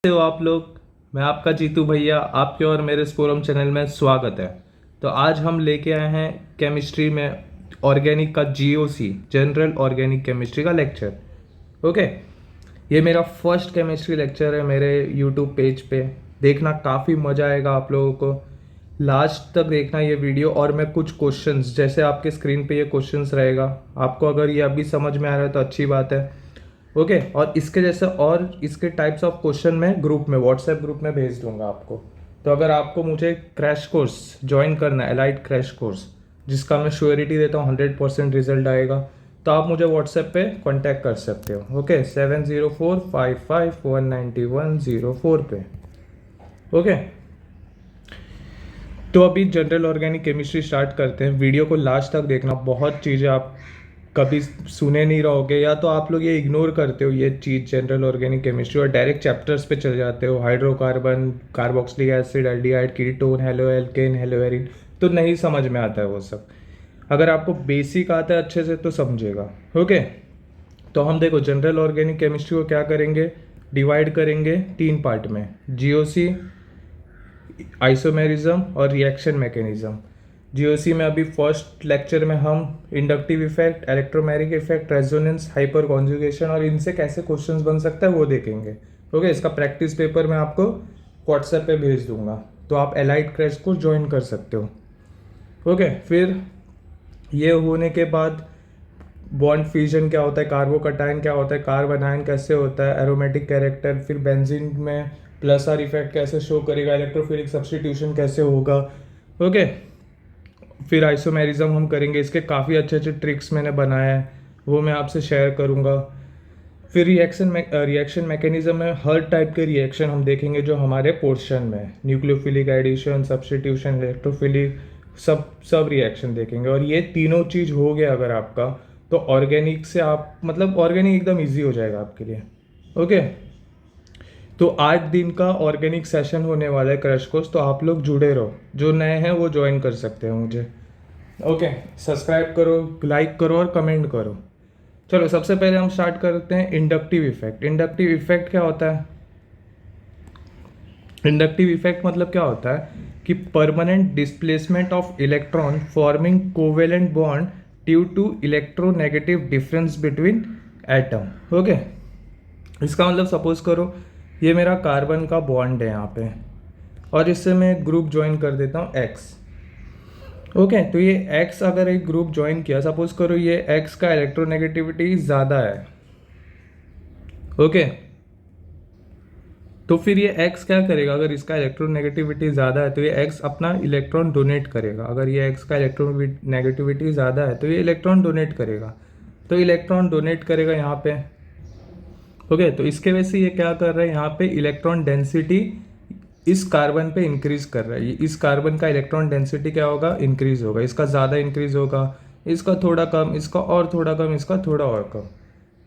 कैसे हो आप लोग। मैं आपका जीतू भैया, आपके और मेरे स्पोरम चैनल में स्वागत है। तो आज हम लेके आए हैं केमिस्ट्री में ऑर्गेनिक का जीओसी, जनरल ऑर्गेनिक केमिस्ट्री का लेक्चर। ओके, ये मेरा फर्स्ट केमिस्ट्री लेक्चर है मेरे यूट्यूब पेज पे। देखना, काफ़ी मज़ा आएगा आप लोगों को। लास्ट तक देखना ये वीडियो। और मैं कुछ क्वेश्चंस, जैसे आपके स्क्रीन पे ये क्वेश्चंस रहेगा, आपको अगर ये अभी समझ में आ रहा है तो अच्छी बात है। ओके, और इसके जैसे और इसके टाइप्स ऑफ क्वेश्चन मैं ग्रुप में, व्हाट्सएप ग्रुप में भेज दूंगा आपको। तो अगर आपको मुझे क्रैश कोर्स ज्वाइन करना है, एलाइट क्रैश कोर्स, जिसका मैं श्योरिटी देता हूँ 100% रिजल्ट आएगा, तो आप मुझे व्हाट्सएप पे कांटेक्ट कर सकते हो। ओके, 7045519104 पे। ओके, तो अभी जनरल ऑर्गेनिक केमिस्ट्री स्टार्ट करते हैं। वीडियो को लास्ट तक देखना, बहुत चीज़ें आप कभी सुने नहीं रहोगे, या तो आप लोग ये इग्नोर करते हो ये चीज़ जनरल ऑर्गेनिक केमिस्ट्री और डायरेक्ट चैप्टर्स पे चले जाते हो। Hydrocarbon, carboxylic acid, aldehyde, ketone, haloalkane, haloarene, तो नहीं समझ में आता है वो सब। अगर आपको बेसिक आता है अच्छे से तो समझेगा। ओके, तो हम देखो जनरल ऑर्गेनिक केमिस्ट्री को क्या करेंगे, डिवाइड करेंगे 3 पार्ट में, जीओसी, आइसोमेरिज्म और रिएक्शन मैकेनिज्म। जीओसी में अभी फर्स्ट लेक्चर में हम inductive effect, electromagnetic effect, resonance, hyper conjugation और इनसे कैसे क्वेश्चंस बन सकता है वो देखेंगे। ओके, इसका प्रैक्टिस पेपर मैं आपको व्हाट्सएप पे भेज दूंगा, तो आप एलाइट क्रैश कोर्स ज्वाइन कर सकते हो। ओके, फिर ये होने के बाद बॉन्ड फ्यूजन क्या होता है, कार्बोकटायन क्या होता है, कार्बन आयन कैसे होता है, एरोमेटिक कैरेक्टर, फिर बेंजीन में प्लस आर इफेक्ट कैसे शो करेगा, इलेक्ट्रोफिलिक सब्स्टिट्यूशन कैसे होगा। ओके, फिर आइसोमेरिज्म हम करेंगे। इसके काफ़ी अच्छे अच्छे ट्रिक्स मैंने बनाए हैं, वो मैं आपसे शेयर करूँगा। फिर रिएक्शन मैकेनिज्म में हर टाइप के रिएक्शन हम देखेंगे जो हमारे पोर्शन में, न्यूक्लियोफिलिक एडिशन, सब्स्टिट्यूशन, इलेक्ट्रोफिलिक, सब रिएक्शन देखेंगे। और ये तीनों चीज़ हो गया अगर आपका, तो ऑर्गेनिक से आप, मतलब ऑर्गेनिक एकदम ईजी हो जाएगा आपके लिए। ओके, तो 8 दिन का ऑर्गेनिक सेशन होने वाला है क्रैश कोर्स, तो आप लोग जुड़े रहो। जो नए हैं वो ज्वाइन कर सकते हैं मुझे। ओके, सब्सक्राइब करो, लाइक करो और कमेंट करो। चलो, सबसे पहले हम स्टार्ट करते हैं इंडक्टिव इफेक्ट। इंडक्टिव इफेक्ट क्या होता है? इंडक्टिव इफेक्ट मतलब क्या होता है कि permanent displacement of electron forming covalent bond due to electronegative difference between atom. Okay, इसका मतलब सपोज करो ये मेरा कार्बन का बॉन्ड है यहाँ पे, और इससे मैं एक ग्रुप ज्वाइन कर देता हूँ एक्स। ओके, तो ये एक्स अगर एक ग्रुप ज्वाइन किया, सपोज करो ये एक्स का इलेक्ट्रोनेगेटिविटी ज़्यादा है। ओके, तो फिर ये एक्स क्या करेगा, अगर इसका इलेक्ट्रोनेगेटिविटी ज़्यादा है तो ये एक्स अपना इलेक्ट्रॉन डोनेट करेगा। अगर ये एक्स का इलेक्ट्रोनेगेटिविटी ज़्यादा है तो ये इलेक्ट्रॉन डोनेट करेगा, तो इलेक्ट्रॉन डोनेट करेगा यहाँ पे। ओके, तो इसके वजह से ये क्या कर रहा है, यहाँ पे इलेक्ट्रॉन डेंसिटी इस कार्बन पे इंक्रीज कर रहा है। इस कार्बन का इलेक्ट्रॉन डेंसिटी क्या होगा, इंक्रीज होगा। इसका ज़्यादा इंक्रीज होगा, इसका थोड़ा कम, इसका और थोड़ा कम, इसका थोड़ा और कम।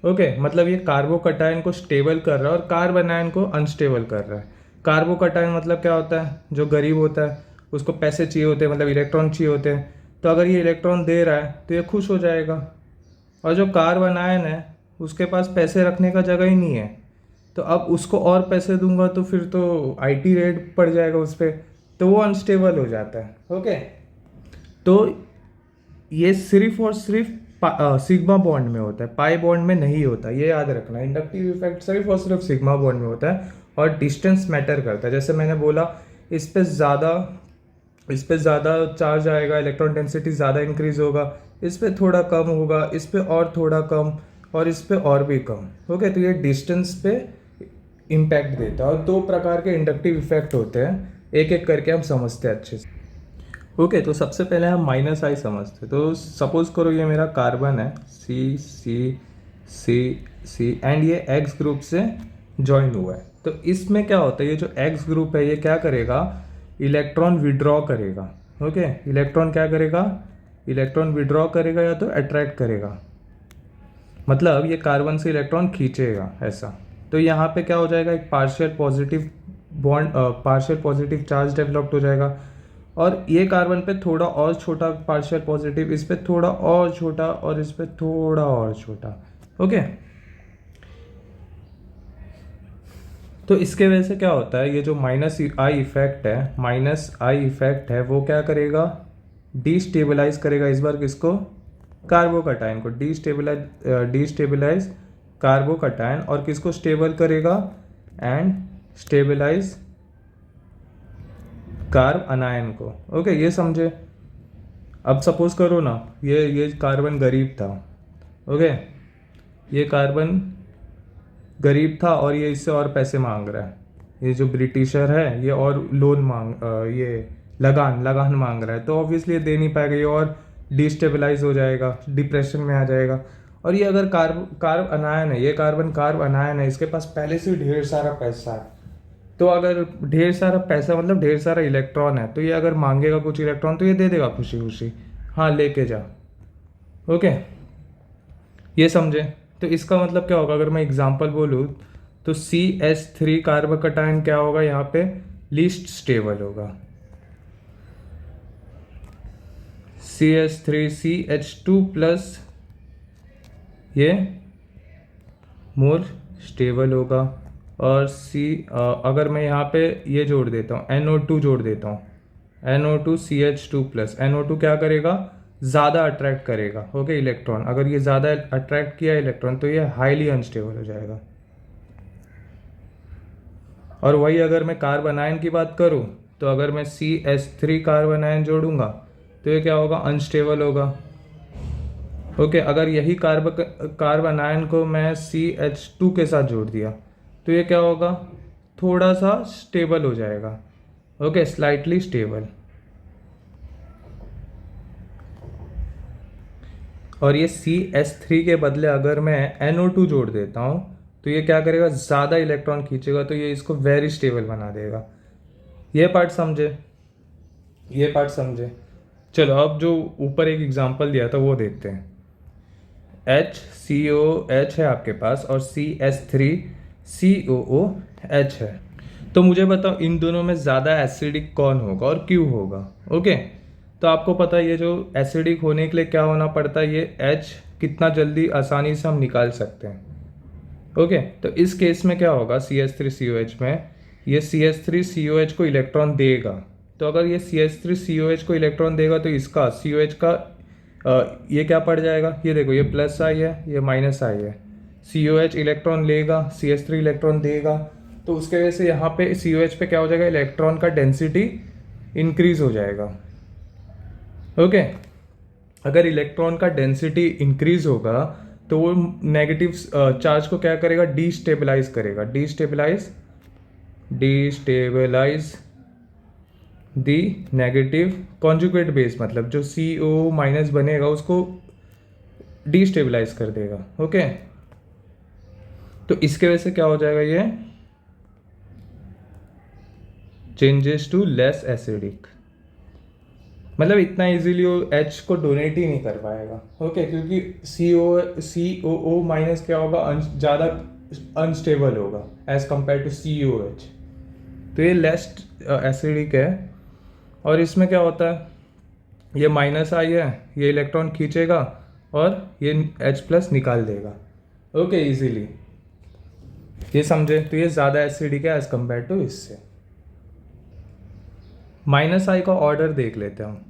ओके, मतलब ये कार्बोकटायन को स्टेबल कर रहा है और कार्बन आयन को अनस्टेबल कर रहा है। कार्बोकटायन मतलब क्या होता है, जो गरीब होता है उसको पैसे चाहिए होते हैं, मतलब इलेक्ट्रॉन चाहिए होते हैं, तो अगर ये इलेक्ट्रॉन दे रहा है तो ये खुश हो जाएगा। और जो कार्बन आयन है उसके पास पैसे रखने का जगह ही नहीं है, तो अब उसको और पैसे दूंगा तो फिर तो आईटी रेट पड़ जाएगा उस पर, तो वो अनस्टेबल हो जाता है। ओके, तो ये सिर्फ और सिर्फ सिग्मा बॉन्ड में होता है, पाई बॉन्ड में नहीं होता, ये याद रखना। इंडक्टिव इफेक्ट सिर्फ और सिर्फ सिग्मा बॉन्ड में होता है और डिस्टेंस मैटर करता है। जैसे मैंने बोला, इस पे ज़्यादा चार्ज आएगा, इलेक्ट्रॉन डेंसिटी ज़्यादा इंक्रीज होगा, इस पे थोड़ा कम होगा, इस पे और थोड़ा कम, और इस पे और भी कम। ओके, तो ये डिस्टेंस पे इम्पैक्ट देता है। और 2 प्रकार के इंडक्टिव इफेक्ट होते हैं, एक एक करके हम समझते हैं अच्छे से। ओके, तो सबसे पहले हम माइनस आई समझते हैं। तो सपोज करो ये मेरा कार्बन है, सी सी सी सी, एंड ये एक्स ग्रुप से ज्वाइन हुआ है। तो इसमें क्या होता है, ये जो एक्स ग्रुप है ये क्या करेगा, इलेक्ट्रॉन विड्रॉ करेगा। ओके, इलेक्ट्रॉन क्या करेगा, इलेक्ट्रॉन विड्रॉ करेगा या तो अट्रैक्ट करेगा, मतलब ये कार्बन से इलेक्ट्रॉन खींचेगा ऐसा। तो यहाँ पे क्या हो जाएगा, एक partial positive bond, partial positive charge developed हो जाएगा। और ये कार्बन पे थोड़ा और छोटा पार्शियल पॉजिटिव, इस पे थोड़ा और छोटा, और इस पे थोड़ा और छोटा। ओके, तो इसके वजह से क्या होता है, ये जो माइनस आई इफेक्ट है वो क्या करेगा, डिस्टेबलाइज करेगा इस बार किसको, कार्बोकटायन को, डिस्टेबलाइज कार्बोकटायन, और किसको स्टेबल करेगा, एंड स्टेबलाइज कार्ब अनायन को। ओके, ये समझे। अब सपोज करो ना, ये कार्बन गरीब था। ओके, ये कार्बन गरीब था और ये इससे और पैसे मांग रहा है, ये जो ब्रिटिशर है ये और लोन ये लगान मांग रहा है, तो ऑब्वियसली ये दे नहीं पाएगा, ये और डिस्टेबलाइज हो जाएगा, डिप्रेशन में आ जाएगा। और ये अगर कार्ब अनायन है, ये कार्बन कार्ब अनायन है, इसके पास पहले से ढेर सारा पैसा है, तो अगर ढेर सारा पैसा मतलब ढेर सारा इलेक्ट्रॉन है, तो ये अगर मांगेगा कुछ इलेक्ट्रॉन तो ये दे देगा खुशी खुशी, हाँ लेके जा। ओके, ये समझे। तो इसका मतलब क्या होगा, अगर मैं एग्जांपल बोलूँ तो CH3 कार्बोकटायन क्या होगा यहाँ पे, लीस्ट स्टेबल होगा। CH3 CH2 प्लस ये मोर स्टेबल होगा। और अगर मैं यहाँ पे ये जोड़ देता हूँ, NO2 जोड़ देता हूँ, NO2 CH2 प्लस, NO2 क्या करेगा, ज़्यादा अट्रैक्ट करेगा। ओके, इलेक्ट्रॉन, अगर ये ज़्यादा अट्रैक्ट किया इलेक्ट्रॉन तो ये हाईली अनस्टेबल हो जाएगा। और वही अगर मैं कार्बन आयन की बात करूँ, तो अगर मैं CH3 कार्बन आयन जोड़ूंगा तो ये क्या होगा, अनस्टेबल होगा। ओके, अगर यही कार्बन आयन को मैं CH2 के साथ जोड़ दिया तो ये क्या होगा, थोड़ा सा स्टेबल हो जाएगा। Okay, slightly stable. और ये CH3 के बदले अगर मैं NO2 जोड़ देता हूँ तो ये क्या करेगा, ज़्यादा इलेक्ट्रॉन खींचेगा, तो ये इसको वेरी स्टेबल बना देगा। ये पार्ट समझे, ये पार्ट समझे। चलो अब जो ऊपर एक एग्जांपल दिया था वो देखते हैं। HCOH है आपके पास और CH3COOH है, तो मुझे बताओ इन दोनों में ज़्यादा एसिडिक कौन होगा और क्यों होगा। ओके, तो आपको पता है ये जो एसिडिक होने के लिए क्या होना पड़ता है, ये H कितना जल्दी आसानी से हम निकाल सकते हैं। ओके, तो इस केस में क्या होगा, CH3COH में ये CH3COH को इलेक्ट्रॉन देगा, तो अगर ये CH3COH को इलेक्ट्रॉन देगा तो इसका COH का ये क्या पड़ जाएगा, ये देखो ये प्लस आई है, ये माइनस आई है। COH इलेक्ट्रॉन लेगा, CH3 इलेक्ट्रॉन देगा, तो उसके वजह से यहाँ पे COH पे क्या हो जाएगा, इलेक्ट्रॉन का डेंसिटी इंक्रीज हो जाएगा। ओके, अगर इलेक्ट्रॉन का डेंसिटी इंक्रीज होगा तो वो नेगेटिव चार्ज को क्या करेगा, डिस्टेबलाइज करेगा, डिस्टेबलाइज दी नेगेटिव कॉन्जुगेट बेस, मतलब जो CO माइनस बनेगा उसको डिस्टेबलाइज कर देगा। ओके, तो इसके वजह से क्या हो जाएगा, ये चेंजेस टू लेस एसिडिक, मतलब इतना इजीली वो H को डोनेट ही नहीं कर पाएगा। ओके, क्योंकि COO माइनस क्या होगा, ज़्यादा अनस्टेबल होगा एज कंपेयर टू COH, तो ये लेस एसिडिक है। और इसमें क्या होता है, ये माइनस आई है, ये इलेक्ट्रॉन खींचेगा और ये H प्लस निकाल देगा। ओके, इजीली, ये समझे। तो ये ज़्यादा एसिडिक है एज कंपेयर टू इससे। माइनस आई का ऑर्डर देख लेते हैं हम।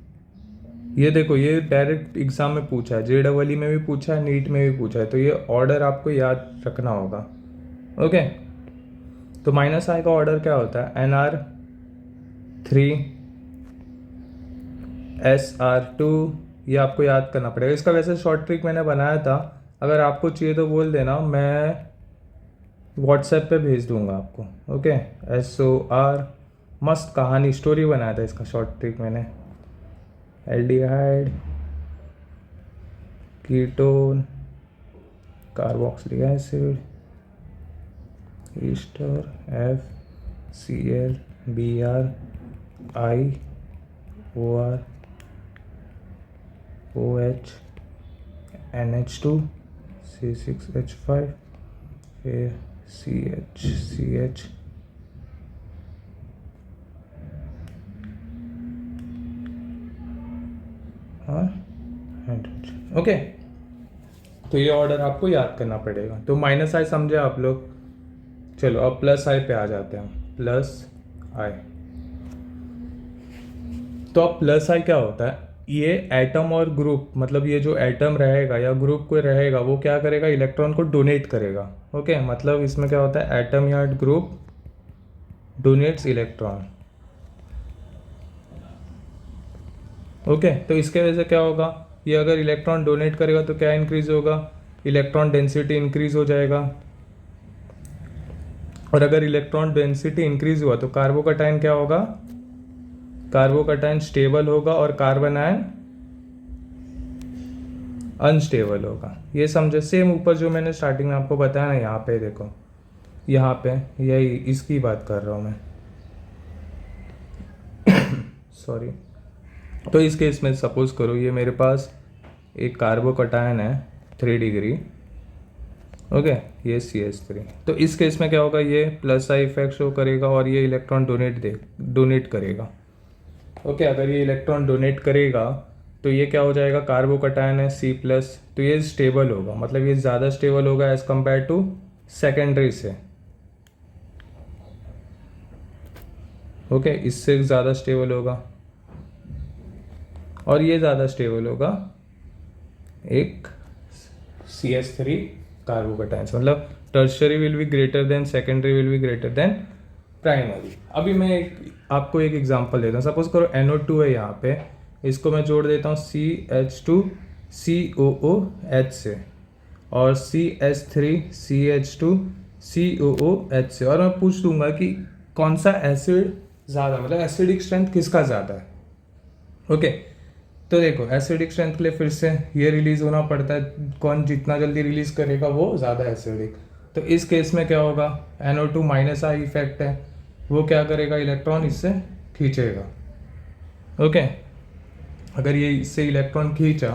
ये देखो, ये डायरेक्ट एग्जाम में पूछा है, JEE में भी पूछा है, नीट में भी पूछा है, तो ये ऑर्डर आपको याद रखना होगा। ओके, तो माइनस आई का ऑर्डर क्या होता है, NR3SR2, ये आपको याद करना पड़ेगा। इसका वैसे शॉर्ट ट्रिक मैंने बनाया था, अगर आपको चाहिए तो बोल देना, मैं व्हाट्सएप पे भेज दूंगा आपको। ओके, SOR, मस्त कहानी स्टोरी बनाया था इसका शॉर्ट ट्रिक मैंने। Aldehyde, ketone, carboxylic acid, Easter, FCl, Br, I, OR, OH, NH2, C6H5, फिर CH और हाइड्रोजन। ओके, तो ये ऑर्डर आपको याद करना पड़ेगा। तो माइनस आई समझे आप लोग। चलो अब प्लस आई पे आ जाते हैं, प्लस आई। तो अब प्लस आई क्या होता है, ये एटम और ग्रुप, मतलब ये जो एटम रहेगा या ग्रुप कोई रहेगा वो क्या करेगा, इलेक्ट्रॉन को डोनेट करेगा। ओके, मतलब इसमें क्या होता है, एटम या ग्रुप डोनेट्स इलेक्ट्रॉन। ओके, तो इसके वजह से क्या होगा, ये अगर इलेक्ट्रॉन डोनेट करेगा तो क्या इंक्रीज होगा, इलेक्ट्रॉन डेंसिटी इंक्रीज हो जाएगा। और अगर इलेक्ट्रॉन डेंसिटी इंक्रीज हुआ तो कार्बोकैटायन क्या होगा, कार्बोकैटायन स्टेबल होगा और कार्बन आयन अनस्टेबल होगा। ये समझे, सेम ऊपर जो मैंने स्टार्टिंग में आपको बताया ना, यहाँ पे देखो, यहाँ पे यही इसकी बात कर रहा हूँ मैं सॉरी। तो इस केस में सपोज करो ये मेरे पास एक कार्बोकैटायन है 3 डिग्री, ओके, ये CH3। तो इस केस में क्या होगा, ये प्लस आई इफेक्ट शो करेगा और ये इलेक्ट्रॉन डोनेट करेगा। ओके, अगर ये इलेक्ट्रॉन डोनेट करेगा तो ये क्या हो जाएगा, कार्बोकैटायन है C+, तो ये स्टेबल होगा, मतलब ये ज़्यादा स्टेबल होगा एज कंपेयर टू सेकेंडरी से। ओके, इससे ज़्यादा स्टेबल होगा और ये ज़्यादा स्टेबल होगा एक CH3 कार्बोकैटायन, मतलब tertiary will be greater than secondary will be greater than primary. अभी मैं आपको एक एग्जांपल देता हूँ। सपोज करो NO2 है यहाँ पे, इसको मैं जोड़ देता हूँ CH2COOH से और CH3CH2COOH से, और मैं पूछ दूंगा कि कौन सा एसिड ज़्यादा, मतलब एसिडिक स्ट्रेंथ किसका ज़्यादा है। ओके, तो देखो एसिडिक स्ट्रेंथ के लिए फिर से ये रिलीज होना पड़ता है, कौन जितना जल्दी रिलीज करेगा वो ज़्यादा एसिडिक। तो इस केस में क्या होगा, NO2 माइनस आई इफेक्ट है, वो क्या करेगा, इलेक्ट्रॉन इससे खींचेगा। ओके, अगर ये इससे इलेक्ट्रॉन खींचा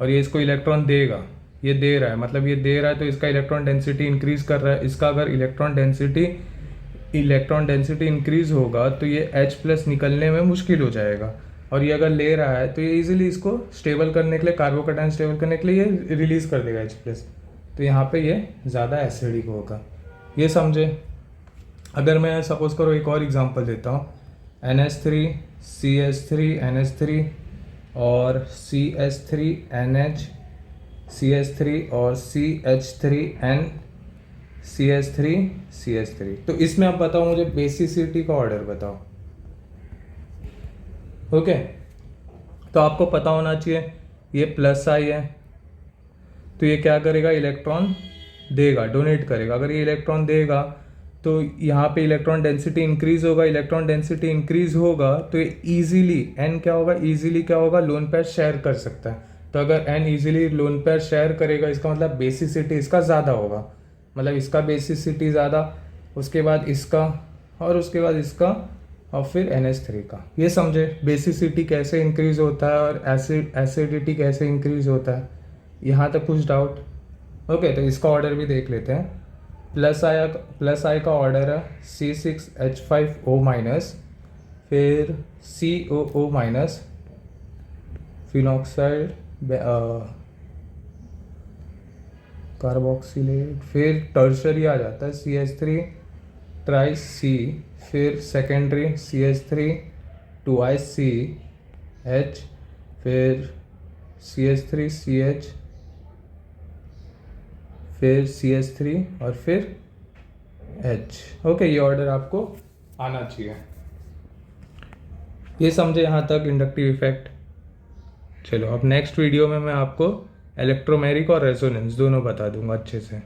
और ये इसको इलेक्ट्रॉन देगा, ये दे रहा है, मतलब ये दे रहा है तो इसका इलेक्ट्रॉन डेंसिटी इंक्रीज कर रहा है। इसका अगर इलेक्ट्रॉन डेंसिटी इंक्रीज होगा तो ये H+ निकलने में मुश्किल हो जाएगा, और ये अगर ले रहा है तो ये इजीली इसको स्टेबल करने के लिए, कार्बोकैटायन स्टेबल करने के लिए ये रिलीज कर देगा H+, तो यहाँ पे ये ज़्यादा एसिडिक होगा। ये समझे। अगर मैं सपोज करो एक और एग्जांपल देता हूँ, NH3 CH3 NH3 और CH3NH CH3 और CH3N CH3 तो इसमें आप बताओ मुझे बेसिसिटी का ऑर्डर बताओ। ओके, तो आपको पता होना चाहिए ये प्लस आई है तो ये क्या करेगा, इलेक्ट्रॉन देगा, डोनेट करेगा। अगर ये इलेक्ट्रॉन देगा तो यहाँ पे इलेक्ट्रॉन डेंसिटी इंक्रीज होगा, इलेक्ट्रॉन डेंसिटी इंक्रीज होगा तो ये इजीली एन क्या होगा, इजीली क्या होगा, लोन पेयर शेयर कर सकता है। तो अगर N easily lone pair share करेगा इसका मतलब बेसिसिटी इसका ज़्यादा होगा, मतलब इसका बेसिसिटी ज़्यादा, उसके बाद इसका, और उसके बाद इसका, और फिर NH3 का। ये समझे बेसिसिटी कैसे इंक्रीज होता है और एसिडिटी कैसे इंक्रीज होता है। यहाँ तक कुछ डाउट? ओके, तो इसका ऑर्डर भी देख लेते हैं। प्लस आई का ऑर्डर है C6H5O-, फिर COO-, फिनॉक्साइड कार्बोक्सिलेट, फिर टर्शरी आ जाता है CH3 फिर सेकेंडरी CH3 फिर CH3 फिर CH3 और फिर H। ओके, ये ऑर्डर आपको आना चाहिए। ये समझे यहाँ तक इंडक्टिव इफेक्ट। चलो अब नेक्स्ट वीडियो में मैं आपको इलेक्ट्रोमेरिक और रेजोनेंस दोनों बता दूंगा अच्छे से।